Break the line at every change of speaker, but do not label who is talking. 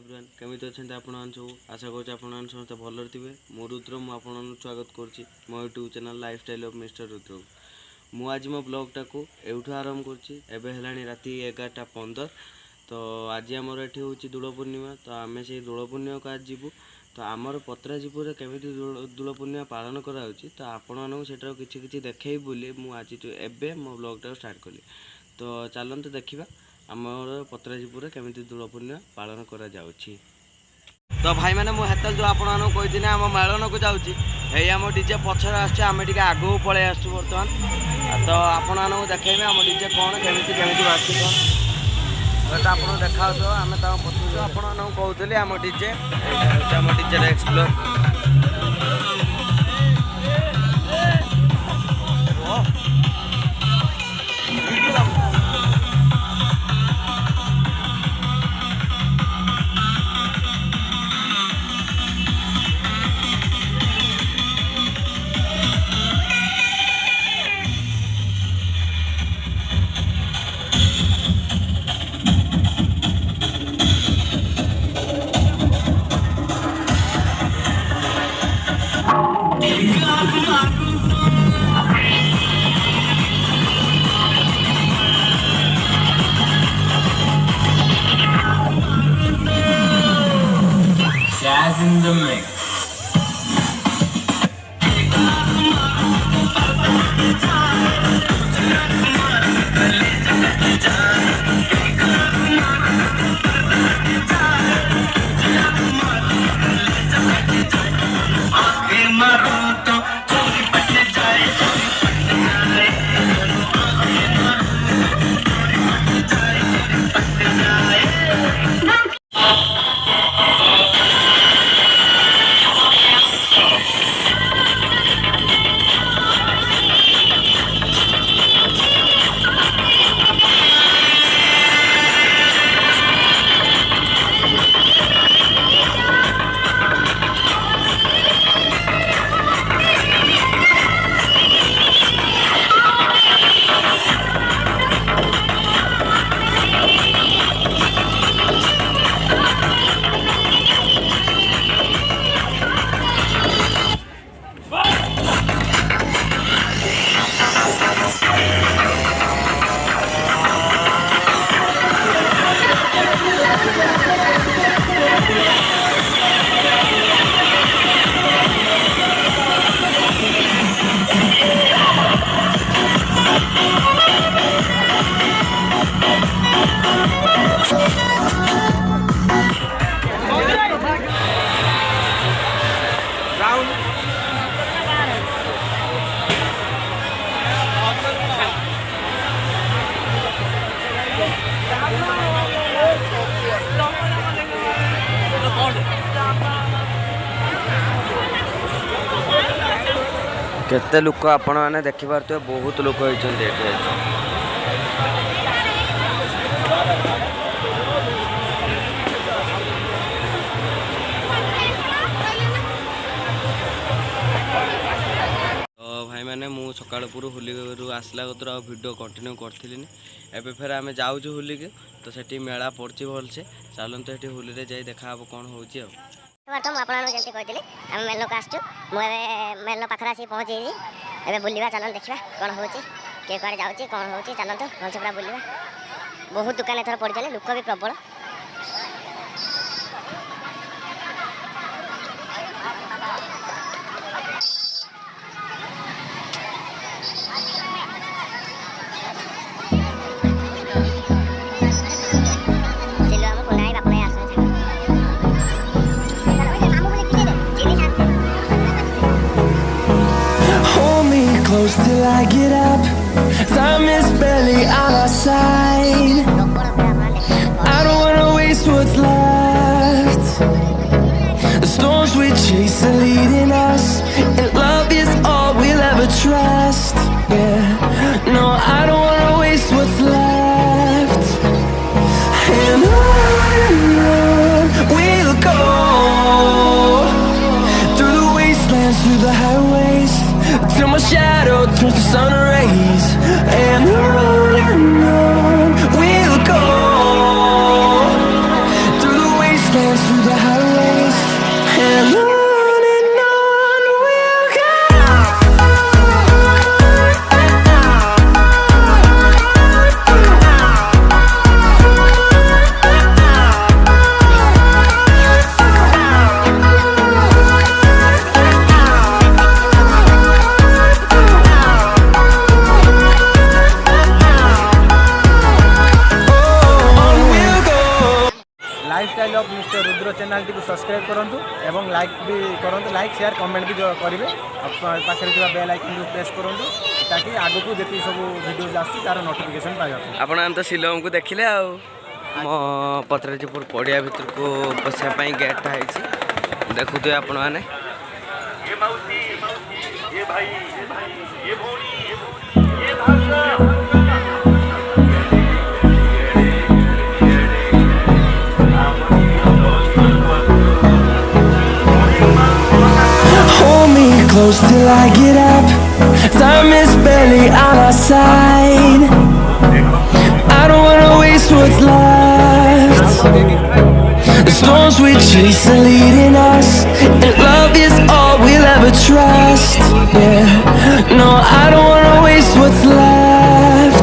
Everyone केमिति अच्छे आपण सब आशा करुँच आप समस्त भलर थे मो रुद्र मुझे स्वागत करुँची मो YouTube channel life style of mister Rudra मु आज मो ब्लॉगटा को एवठू आरंभ करें राति 11:15 तो आज आमर ये हूँ दोल पूर्णिमा तो आम से दोल पूर्णिमा को आज जीवु तो आमर पत्राजीपुर केमिति दोल पूर्णिमा पालन कराऊँच तो आपण से किसी देखे बोली मुझे एवं मो ब्लॉगटा स्टार्ट कली तो चलते देखा आमर पत्राजीपुर केमिति दोल पूर्णिमा पालन करा जाउछि। तो भाई मैंने मुझे जो आपण कही आम मेलन को जाऊँगी आम डीजे पछर आम टे आगू पलि आस बर्तमान तो आपण देखेबे आम डीजे कौन केमिति केमिति बाजु कौन तो आप देखा आम पछर आपण कहते आम डीजे आम DJ explore in the mix. केते लोक आपण मैंने देखिपारे बहुत लोक होती तो भाई मैंने मु सकाल पूरा होली आसला कतर वीडियो कंटिन्यू करी एवं फिर आम जाऊँ होली के तो सेठी मेला पड़ी भलसे चलते ये होली रे जाई देखा कौन हो
प्रथम आपको कही आम मेल को आसचु मुझे मेल पाखे आस पहुँची एवं बुलवा चल देखा कौन हो किए कड़े जाऊँगी कौन हो चलते भलसे पूरा बुलवा बहुत दुकान एथर पड़े लोक भी प्रबल
Close till I get up. Time is barely on our side. I don't wanna waste what's left. The storms we chase are leading us, and love is all we'll ever trust. Yeah, no, I don't wanna waste what's left. And on we'll go, through the wastelands, through the highways, till my shadow turns to sun rays. And on we'll go, through the wastelands,
mister Rudra channel T subscribe करूँ एवं like भी करूँ like share comment भी करेंगे पाखे bell icon press करूँ ताकि आगु को जी सब वीडियोज आसूँ तार नोटिफिकेशन पाइबा
आपण तो शिलंग को देखिले आ मो पत्रजीपुर पड़िया भितर को पशिया गेटा है देखुए आपण मैंने
Hold me close till I get up. Time is barely on our side. I don't wanna waste what's left. The storms we chase are leading us, and love is all we'll ever trust. Yeah, no, I don't wanna waste what's left.